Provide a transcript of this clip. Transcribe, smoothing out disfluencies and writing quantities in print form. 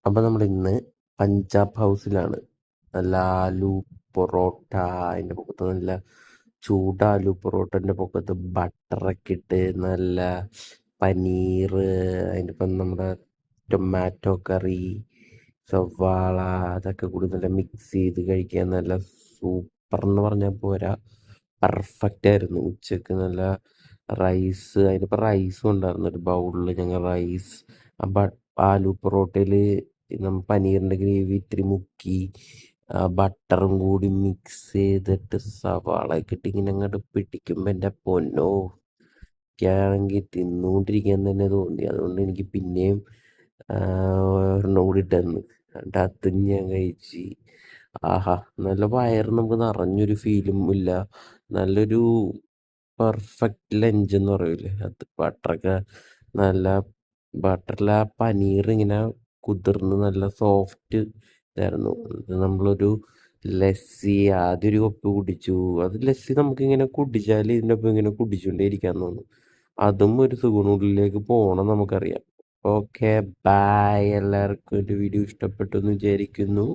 അപ്പം നമ്മളിന്ന് പഞ്ചാബ് ഹൗസിലാണ്. നല്ല ആലു പൊറോട്ട, അതിൻ്റെ പൊക്കത്ത് നല്ല ചൂട് ആലു പൊറോട്ടൻ്റെ പൊക്കത്ത് ബട്ടറൊക്കെ ഇട്ട് നല്ല പനീർ, അതിൻ്റെ ഇപ്പം നമ്മുടെ ടൊമാറ്റോ കറി, സവാള, അതൊക്കെ കൂടി നല്ല മിക്സ് ചെയ്ത് കഴിക്കാൻ നല്ല സൂപ്പർ എന്ന് പറഞ്ഞാൽ പോരാ, പെർഫെക്റ്റ് ആയിരുന്നു. ഉച്ചക്ക് നല്ല റൈസ്, അതിനിപ്പോൾ റൈസും ഉണ്ടായിരുന്നു ഒരു ബൗളിൽ. ഞങ്ങൾ റൈസ് ആലു പൊറോട്ടയിൽ നമ്മൾ പനീറിൻ്റെ ഗ്രേവി ഇത്തിരി മുക്കി ബട്ടറും കൂടി മിക്സ് ചെയ്തിട്ട് സവാളയൊക്കെ ഇട്ട് ഇങ്ങനെ അങ്ങോട്ട് പിടിക്കുമ്പോൾ എൻ്റെ പൊന്നോ, എനിക്കാണെങ്കിൽ തിന്നുകൊണ്ടിരിക്കാൻ തന്നെ തോന്നി. അതുകൊണ്ട് എനിക്ക് പിന്നെയും ഒരെണ്ണം കൂടി ഇട്ടെന്ന്. എന്നിട്ട് അതും ഞാൻ കഴിച്ച്. ആഹാ, നല്ല വയറ് നമുക്ക് നിറഞ്ഞൊരു ഫീലും ഇല്ല. നല്ലൊരു പെർഫെക്റ്റ് ലഞ്ച് എന്ന് പറയൂലേ, അത് ബട്ടറൊക്കെ നല്ല ബട്ടറിൽ ആ പനീർ ഇങ്ങനെ കുതിർന്ന് നല്ല സോഫ്റ്റ് ഇതായിരുന്നു. നമ്മളൊരു ലസ്സി ആദ്യം ഒരു കപ്പ് കുടിച്ചു. അത് ലസ്സി നമുക്കിങ്ങനെ കുടിച്ചാൽ ഇതിൻ്റെ ഒപ്പം ഇങ്ങനെ കുടിച്ചുകൊണ്ടേ ഇരിക്കാൻ തോന്നും. അതും ഒരു സുഖമാണ്, ഉള്ളിലേക്ക് പോകണം നമുക്കറിയാം. Okay, bye. എല്ലാവർക്കും എൻ്റെ വീഡിയോ ഇഷ്ടപ്പെട്ടു എന്ന് വിചാരിക്കുന്നു.